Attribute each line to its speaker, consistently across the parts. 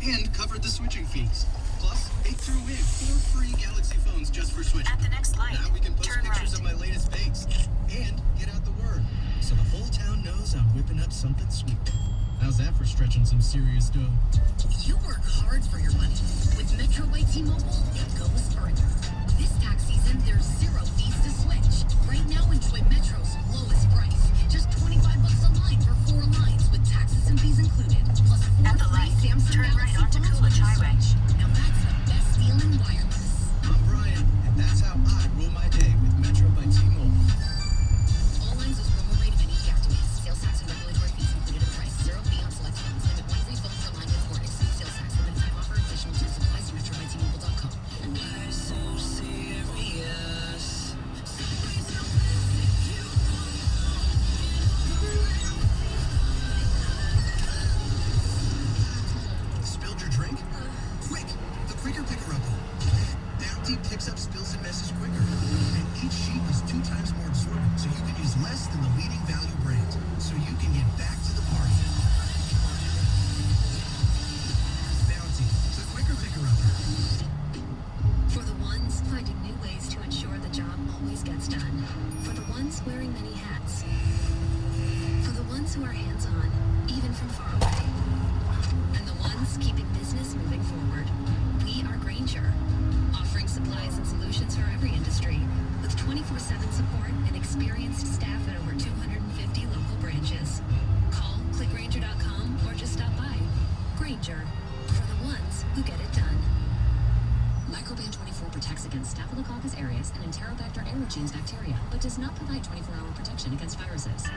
Speaker 1: and covered the switching fees. Plus, they threw in 4 free Galaxy phones just for switching.
Speaker 2: At the next light,
Speaker 1: now we can post
Speaker 2: turn
Speaker 1: pictures
Speaker 2: right.
Speaker 1: of my latest bakes and get out the word, so the whole town knows I'm whipping up something sweet. How's that for stretching some serious dough?
Speaker 3: You work hard for your money. With Metro by T-Mobile, it goes further. This tax season, there's 0 fees to switch. Right now, enjoy Metro's lowest price. Just $25 a line for 4 lines with taxes and fees included. Plus 4
Speaker 2: At the
Speaker 3: free
Speaker 2: light,
Speaker 3: Samsung
Speaker 2: turn right
Speaker 3: Galaxy
Speaker 2: onto
Speaker 3: phones
Speaker 2: Coolidge
Speaker 3: with your
Speaker 2: Highway.
Speaker 3: switch. Now that's the best deal in wireless.
Speaker 1: I'm Brian, and that's how I rule my day with Metro by T-Mobile.
Speaker 3: All lines use promo rate if any deactivated. Sales tax and regulatory fees included in price. 0 fee on select phones. Limit 1 free phone per line with 4. Exceed sales tax. Limited time offer. Additional terms apply. See MetroByT-Mobile.com.
Speaker 4: We're so serious.
Speaker 1: Spilled your drink? Quick, the Quicker Picker-Upper. Bounty picks up spills and messes quicker. And each sheet is 2 times more absorbent, so you can use less than the leading value brand. So you can get back to the party. Bounty, the Quicker Picker-Upper.
Speaker 3: For the ones finding new ways to ensure the job always gets done. For the ones wearing many hats. For the ones who are hands-on, even from far away. And the ones keeping business moving forward. We are Grainger, offering supplies and solutions for every industry, with 24/7 support and experienced staff at over 250 local branches. Call, click Grainger.com, or just stop by. Grainger, for the ones who get it done. Microban 24 protects against Staphylococcus aureus and Enterobacter aerogenes bacteria, but does not provide 24-hour protection against viruses.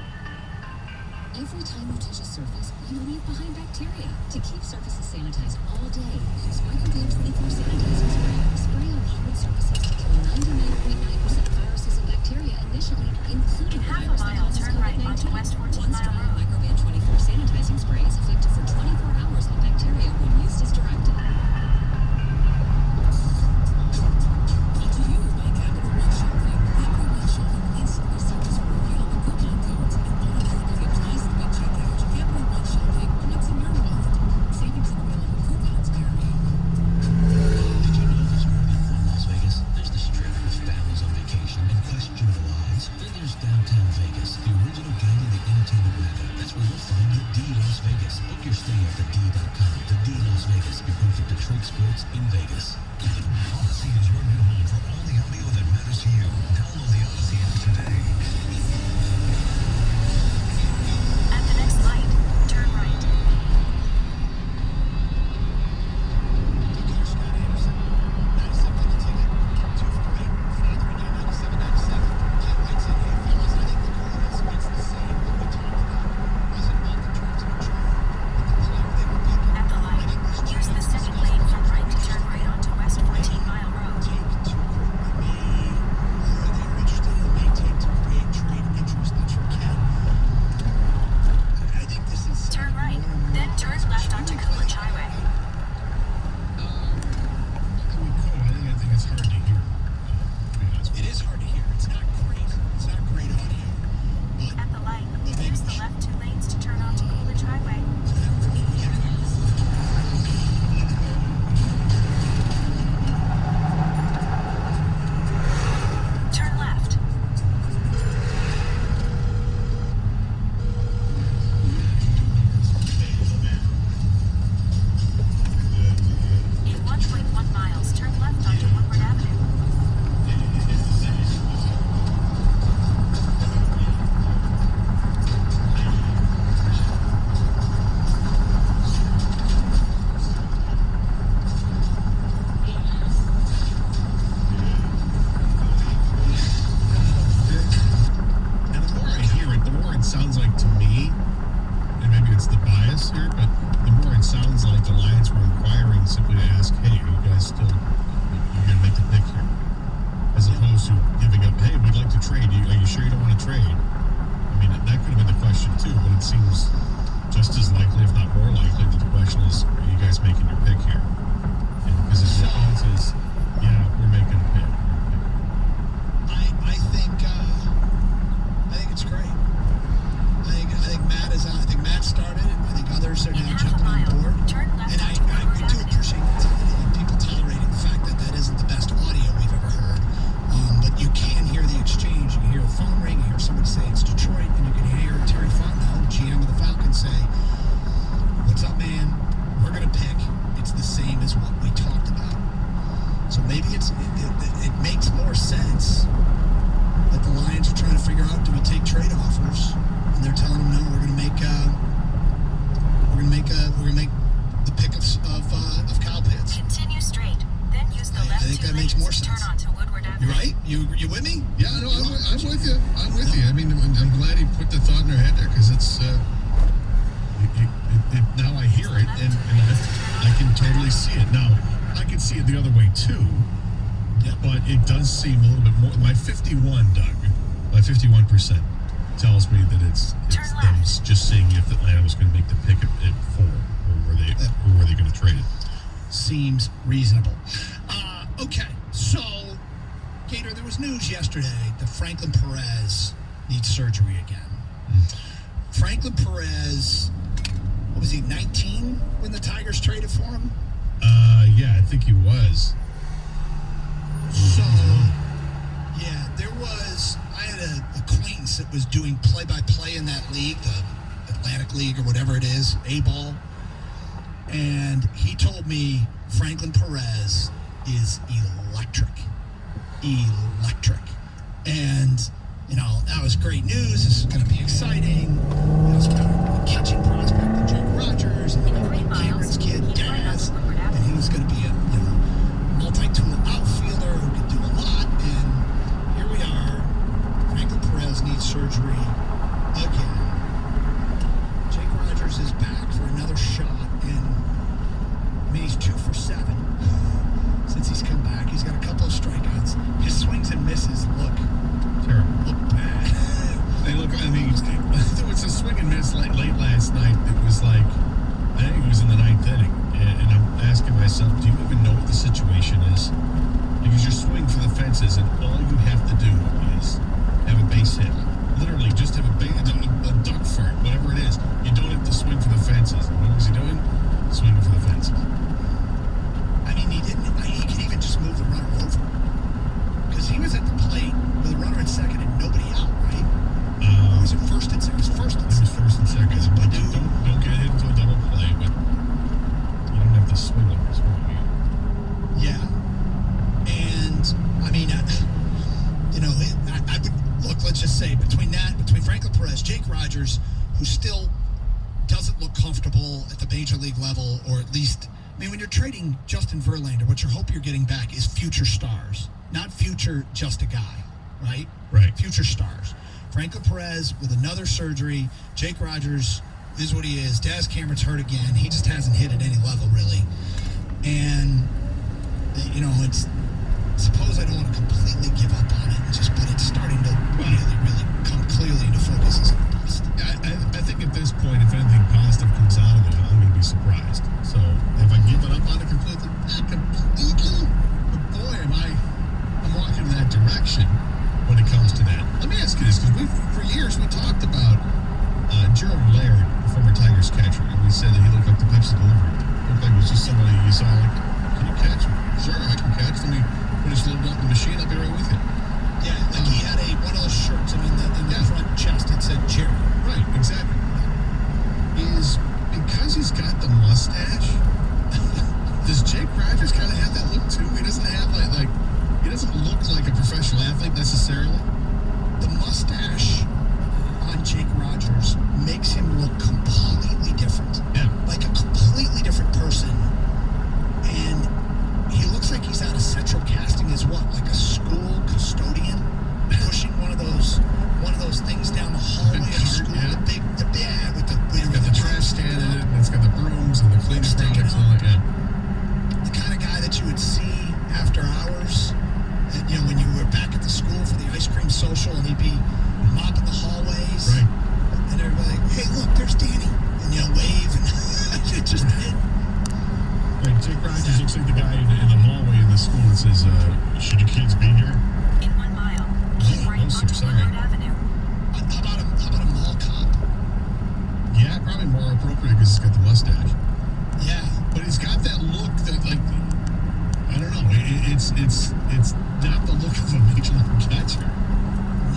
Speaker 3: Every time you touch a surface, you leave behind bacteria. To keep surfaces sanitized all day, use Microban 24 sanitizer spray. Spray on hard surfaces to kill 99.9% of viruses and bacteria initially, including the
Speaker 2: Half a
Speaker 3: virus that
Speaker 2: mile,
Speaker 3: causes
Speaker 2: turn right
Speaker 3: COVID-19.
Speaker 2: onto West 14
Speaker 3: One
Speaker 2: Mile
Speaker 3: strong
Speaker 2: Road.
Speaker 3: Microban 24 sanitizing spray is effective for 24 hours on bacteria when used as directed.
Speaker 4: To you by Capital One Shopping. Capital One Shopping instantly searches for available coupon codes and automatically applies them at checkout. Capital One Shopping, what's in your wallet? Savings and available coupons vary.
Speaker 5: Did you know there's more than one Las Vegas? There's the Strip with families on vacation and questionable odds. Then there's downtown Vegas, the original guide in the entertainment mecca. That's where you'll find the D Las Vegas. Book your stay at thed.com. The D Las Vegas, your home for Detroit sports in Vegas.
Speaker 6: Odyssey is your new home for all the audio that matters to you. Download the Odyssey app today.
Speaker 2: At the next light, turn right. At the light, use the second lane from right to turn right onto West 14 Mile Road. Turn right, then turn left onto Coolidge Highway.
Speaker 6: I think it's hard to hear. To be honest with you. It is hard to hear. It's not great. It's not great audio. But
Speaker 2: At the light, use the left 2 lanes to turn onto Coolidge Highway. Turn left. In 1.1 miles, turn left onto Woodward Avenue.
Speaker 6: And the more I hear it, the more it sounds like to me, and maybe it's the bias here, but the more it sounds like the Lions were inquiring simply to ask, hey, are you guys still, you're going to make the pick here? As opposed to giving up, hey, we'd like to trade. Are you sure you don't want to trade? I mean, that could have been the question too, but it seems just as likely, if not more likely, that the question is, are you guys making your pick here? And because his response is, yeah, we're making a pick.
Speaker 7: I think it's great. I think Matt is on. I think Matt started it. I think others are
Speaker 2: In
Speaker 7: now
Speaker 2: half a
Speaker 7: jumping on
Speaker 2: mile,
Speaker 7: board.
Speaker 2: turn left
Speaker 7: And
Speaker 2: onto Woodward
Speaker 1: and say, "What's up, man? We're gonna pick. It's the same as what we talked about." So maybe it makes more sense that the Lions are trying to figure out, do we take trade offers? And they're telling them, no, we're gonna make the pick of Kyle Pitts.
Speaker 2: Continue straight, then use the
Speaker 1: I
Speaker 2: left
Speaker 1: think
Speaker 2: two
Speaker 1: that makes more
Speaker 2: lanes to
Speaker 1: sense.
Speaker 2: turn onto Woodward Avenue.
Speaker 1: You right? You with me?
Speaker 6: Yeah, no, I'm with you. I'm with you. I mean, I'm glad he put the thought in their head there because it's. Now I hear it and I can totally see it. Now I can see it the other way too, but it does seem a little bit more. My 51%, tells me that it's them just seeing if Atlanta was going to make the pick at 4, or were they going to trade it.
Speaker 1: Seems reasonable. Okay, so Gator, there was news yesterday that Franklin Perez needs surgery again. Franklin Perez, what was he, 19 when the Tigers traded for him?
Speaker 6: Yeah, I think he was.
Speaker 1: So, yeah, I had an acquaintance that was doing play-by-play in that league, the Atlantic League or whatever it is, A-ball. And he told me Franklin Perez is electric. And, that was great news. This is going to be exciting. It's got a catching prospect in Jake Rogers and Cameron's kid, Daz. And he was going to be a multi-tool outfielder who could do a lot. And here we are. Franklin Perez needs surgery again. Jake Rogers is back for another shot. And he's 2 for 7 since he's come back. He's got a couple of strikeouts. His swings and misses look bad.
Speaker 6: They look, I mean, there was a swing and miss late last night that was like, I think it was in the 9th inning. And I'm asking myself, do you even know what the situation is? Because you're swinging for the fences and all you have to do is have a base hit. Literally, just have a duck fart, whatever it is. You don't have to swing for the fences. And what was he doing? Swinging for the fences.
Speaker 1: I mean, he could even just move the runner over. Because he was at the plate with a runner at second and nobody out, right? Or was it first and second? It was first and second.
Speaker 6: It was first and second.
Speaker 1: Because Badu...
Speaker 6: Don't get hit into a double play, but you don't have to swing like you're swinging.
Speaker 1: Yeah. And, I mean, I would look, let's just say, between Franklin Perez, Jake Rogers, who still doesn't look comfortable at the major league level, or at least, I mean, when you're trading Justin Verlander, what you hope you're getting back is future stars, not future just a guy, right?
Speaker 6: Right.
Speaker 1: Future stars. Franklin Perez with another surgery. Jake Rogers is what he is. Daz Cameron's hurt again. He just hasn't hit at any level, really. And, it's, suppose I don't want to completely give up on it, but it's starting to really, really come clearly into focus as a bust.
Speaker 6: I think at this point, if anything positive comes out of it, I'm going to be surprised. So, have I given up on it completely? Not completely. But boy, I'm walking in that direction when it comes to that. Let me ask you this, because for years we talked about Gerald Laird, the former Tigers catcher, and we said that he looked like the Pepsi delivery. Looked like it was just somebody you saw like, can you catch him? Sure, I can catch him. When it's loaded up the machine, I'll be right with you.
Speaker 1: Yeah, like he had one of those shirts, in the front chest, it said Jerry.
Speaker 6: Right, exactly. Is because he's got the mustache, does Jake Rogers kind of have that look too? He doesn't have he doesn't look like a professional athlete necessarily.
Speaker 1: The mustache on Jake Rogers makes him look completely different.
Speaker 6: Yeah.
Speaker 1: Like a completely different person. And he looks like he's out of Central Casting as what? Like a school custodian pushing one of those things down the hallway of school.
Speaker 6: Yeah.
Speaker 1: With the
Speaker 6: trash can in it, and it's got the brooms and the cleaning products and all that. Yeah.
Speaker 1: The kind of guy that you would see after hours, when you were back at the school for the ice cream social, and he'd be mopping the hallways.
Speaker 6: Right.
Speaker 1: And they'd be like, "Hey, look, there's Danny," and wave, and it just hit.
Speaker 6: Right, Jake Rogers looks like the guy in the hallway in the school that says, "Should your kids be here?"
Speaker 2: In 1 mile, keep right
Speaker 6: sir,
Speaker 2: onto
Speaker 6: sorry.
Speaker 2: Woodward Avenue.
Speaker 1: How about a mall cop?
Speaker 6: Yeah, probably more appropriate because he's got the mustache.
Speaker 1: Yeah.
Speaker 6: But he's got that look that, I don't know. It's not the look of a major league catcher.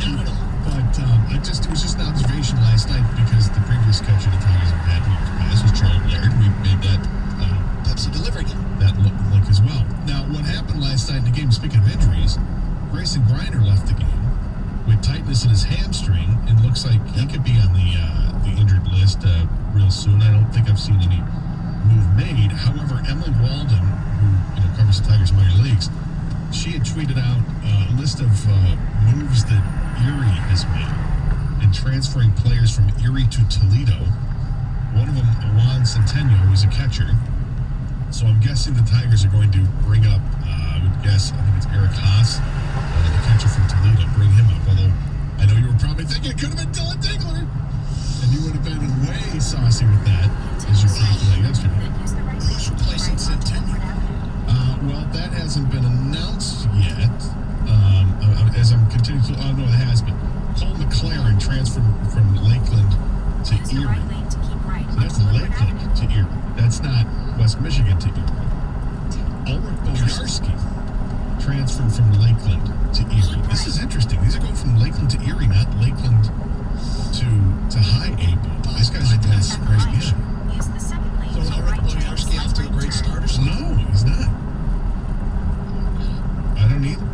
Speaker 1: Not at all.
Speaker 6: But it was just an observation last night because the previous catcher of the Tigers real soon. I don't think I've seen any move made. However, Emily Walden, who covers the Tigers minor leagues, she had tweeted out a list of moves that Erie has made in transferring players from Erie to Toledo. One of them, Juan Centeno, is a catcher. So I'm guessing the Tigers are going to bring up, I would guess, I think it's Eric Haas, the catcher from Toledo, bring him up. Although I know you were probably thinking it could have been Dylan Dingler. And you would have been way saucy with that as you predicted that yesterday.
Speaker 1: Who's replacing Centennial?
Speaker 6: Well, that hasn't been announced yet. As I'm continuing to, no, it has been. Cole McLaren transferred from Lakeland to
Speaker 2: Use the
Speaker 6: Erie.
Speaker 2: right lane to keep right.
Speaker 6: So that's Lakeland to Erie. That's not West Michigan to Erie. Ulrich Bojarski transferred from Lakeland to Erie. This is interesting. These are going from Lakeland to Erie, not Lakeland to High Able. This guy's a nice great yeah.
Speaker 2: Use the second lane
Speaker 1: So is
Speaker 2: to
Speaker 1: Ulrich
Speaker 2: right to
Speaker 1: Bojarski off to a great start or something?
Speaker 6: No, he's not. I don't either.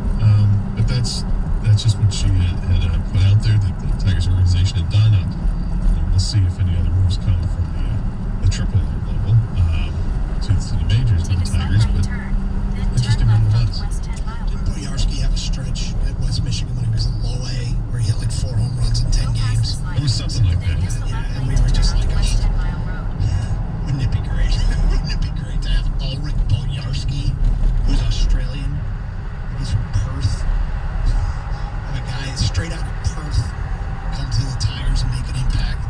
Speaker 6: But that's just what she had put out there that the Tigers organization had done. We'll see if any other moves come from the triple level to the majors with
Speaker 2: Take a
Speaker 6: the
Speaker 2: slight
Speaker 6: Tigers.
Speaker 2: right
Speaker 6: But
Speaker 2: turn. Then
Speaker 6: interesting
Speaker 2: turn left
Speaker 6: nonetheless.
Speaker 2: onto West 10 Mile
Speaker 1: Didn't
Speaker 2: Road.
Speaker 1: Bojarski have a stretch at West Michigan when he was in low A, where he had like 4 home runs in 10
Speaker 2: Go past
Speaker 1: games?
Speaker 2: this line.
Speaker 6: It was something like
Speaker 2: Then
Speaker 6: that.
Speaker 2: use the
Speaker 1: Yeah,
Speaker 2: left
Speaker 1: and
Speaker 2: lane
Speaker 1: we
Speaker 2: to
Speaker 1: were just
Speaker 2: turn
Speaker 1: like,
Speaker 2: onto West
Speaker 1: oh.
Speaker 2: 10 Mile Road.
Speaker 1: Wouldn't it be great? Wouldn't it be great to have Ulrich Bojarski, who's Australian, he's from Perth, have a guy straight out of Perth come to the Tigers and make an impact.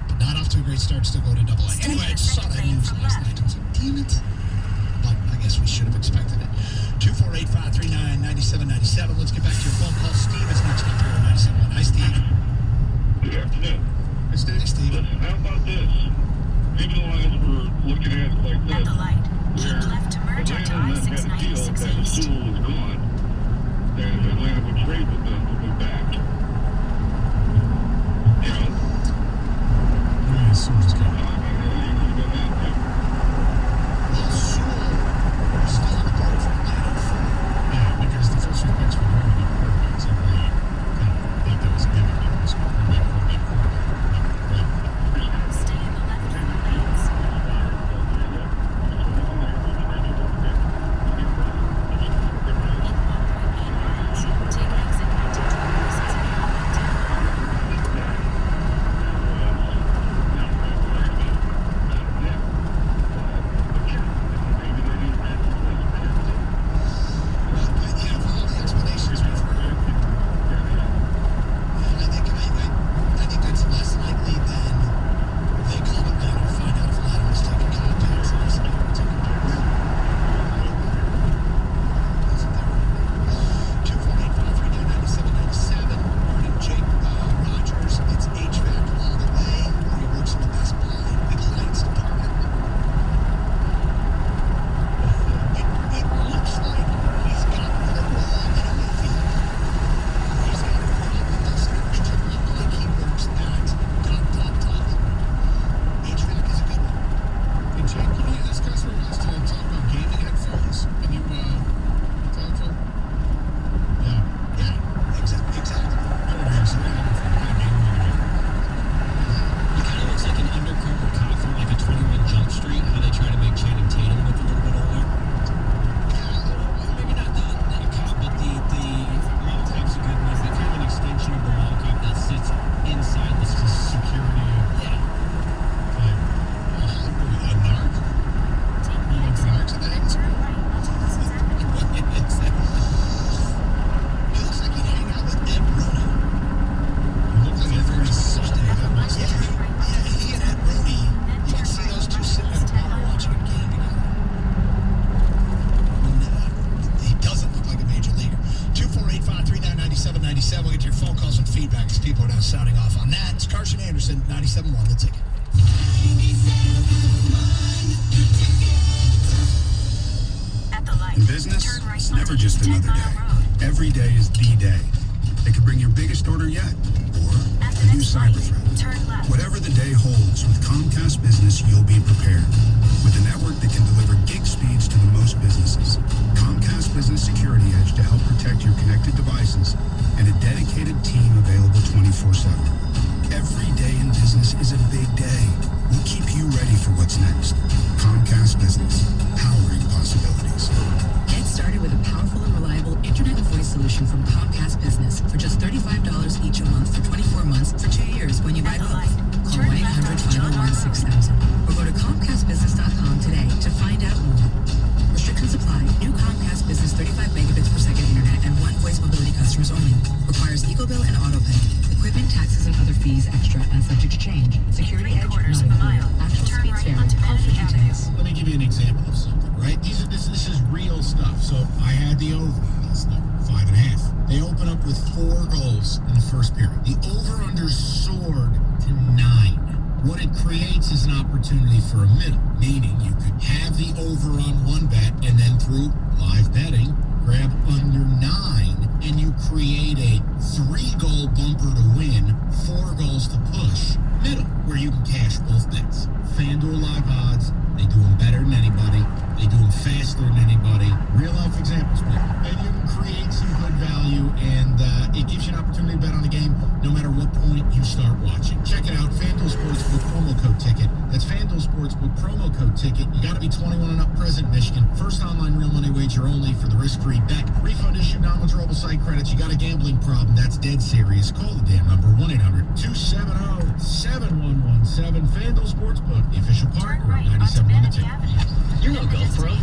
Speaker 1: But not off to a great start, still going to Double A. Anyway, I just saw that news last night. I was like, damn it. But I guess we should have expected it. 248-539-9797. Let's get back to your phone call. Steve is next up here on 97.1. Hi, Steve.
Speaker 8: Good afternoon.
Speaker 6: Hey, Steve.
Speaker 1: Hey, Steve.
Speaker 8: Listen, how about this? Maybe the Lions were looking at it like
Speaker 2: At
Speaker 8: this.
Speaker 2: the light, keep
Speaker 8: Where
Speaker 2: left to merge onto
Speaker 8: Atlanta then had a deal
Speaker 2: I-696
Speaker 8: that
Speaker 2: East.
Speaker 8: Sewell was gone, and Atlanta would trade with them to move back. You know,
Speaker 6: Yeah, Sewell's
Speaker 8: I
Speaker 6: coming.
Speaker 8: mean, you could have done that too.
Speaker 1: Well, Sewell is still on the board for Atlanta.
Speaker 6: Yeah, because the first 3 picks were going to be quarterbacks, and they kind of thought that was given. It was quarterback.
Speaker 2: Stay in the left-hand lanes. In 1.8 miles, take exit 1926 and Arlington.
Speaker 1: Yeah, for all the explanations we've heard, I think that's less likely than they call Atlanta to find out if Atlanta was taking contacts and if Atlanta was taking place. 248-539-9797. Morning, Jake Rogers. It's HVAC all the way. He works in the Best Buy appliance department. It looks like he's got the role in a movie. He's got a job with us, and it should look like he works at top. HVAC is a good one.
Speaker 6: Hey, Jake, can you ask us who wants to talk about gaming headphones? Can you talk to him? Yeah.
Speaker 1: Yeah, exactly.
Speaker 6: I would have some kind of gaming anyway.
Speaker 5: It kind of looks like an undercover cop from like a 21 Jump Street, how they try to make Channing Tatum look a little bit older. Well, maybe not a cop, but the mall cop's a good one. It's kind of an extension of the mall cop that sits inside the
Speaker 6: Security
Speaker 5: Yeah.
Speaker 6: type. A narc.
Speaker 2: Take the exit,
Speaker 6: Narc to the
Speaker 2: then
Speaker 6: exit.
Speaker 2: turn right onto Mrs. Avenue.
Speaker 1: He looks like he'd hang out with Ed Rooney.
Speaker 6: You look like a very soft that must
Speaker 1: Yeah, he and Ed Rooney. You can see those two sitting at a bar watching a game together. He doesn't look like a major leaguer. 248-539-9797. We'll get to your phone calls and feedback as people are now sounding off on that. It's Carson Anderson, 97.1 The Ticket.
Speaker 2: At the light,
Speaker 9: In business,
Speaker 2: turn right
Speaker 9: it's
Speaker 2: onto
Speaker 9: never just
Speaker 2: East 10
Speaker 9: another
Speaker 2: Mile
Speaker 9: day.
Speaker 2: Road.
Speaker 9: Every day is the day. It could bring your biggest order yet, or
Speaker 2: At
Speaker 9: a
Speaker 2: the
Speaker 9: new
Speaker 2: next
Speaker 9: cyber
Speaker 2: light,
Speaker 9: threat.
Speaker 2: turn left.
Speaker 9: Whatever the day holds, with Comcast Business, you'll be prepared. With a network that can deliver gig speeds to the most businesses, Comcast Business Security Edge to help protect your connected devices, and a dedicated team available 24/7. Every day in business is a big day. We'll keep you ready for what's next. Comcast Business, powering possibilities.
Speaker 4: Get started with a powerful and reliable internet and voice solution from Comcast Business for just $35 each a month for 24 months for 2 years when you buy both. Call 1-800-501-6000 or go to ComcastBusiness.com today to find out more. Restrictions apply. New Comcast Business 35 megabits per second internet and one voice mobility customers only. Requires EcoBill and AutoPay. Equipment, taxes, and other fees extra and subject to change. Security edge not included. Actual speeds vary. Call for details.
Speaker 7: Let me give you an example of something, right? This is real stuff. So I had the over on this thing, 5.5. They open up with 4 goals in the first period. The over-under soared to 9. What it creates is an opportunity for a middle, meaning you could have the over on one bet and then through live betting, grab under 9 and you create a 3-goal bumper to win, 4 goals to push. Middle, where you can cash both bets. FanDuel Live Odds, they do them better than anybody. They do them faster than anybody. Real life examples, people. And you can create some good value, and it gives you an opportunity to bet on a game no matter what point you start watching. Check it out, FanDuel Sportsbook promo code ticket. That's FanDuel Sportsbook promo code ticket. You got to be 21 and up, present in Michigan. First online real money wager only for the risk-free bet. Refund issue, non-withdrawable site credits. You got a gambling problem, that's dead serious. Call the damn number, 1-800-270-7117. FanDuel Sportsbook, the official partner of 97.1 The Ticket.
Speaker 5: You're no golf pro.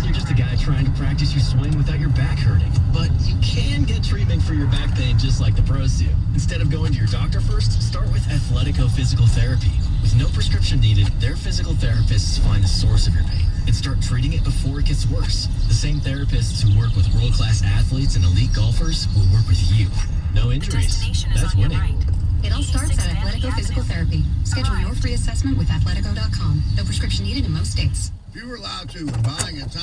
Speaker 5: You're just a guy trying to practice your swing without your back hurting. But you can get treatment for your back pain just like the pros do. Instead of going to your doctor first, start with Athletico Physical Therapy. With no prescription needed, their physical therapists find the source of your pain and start treating it before it gets worse. The same therapists who work with world-class athletes and elite golfers will work with you. No injuries. That's winning.
Speaker 3: It all starts at Athletico Physical Therapy. Schedule your free assessment with Athletico.com. No prescription needed in most states.
Speaker 10: If you were allowed to, buying a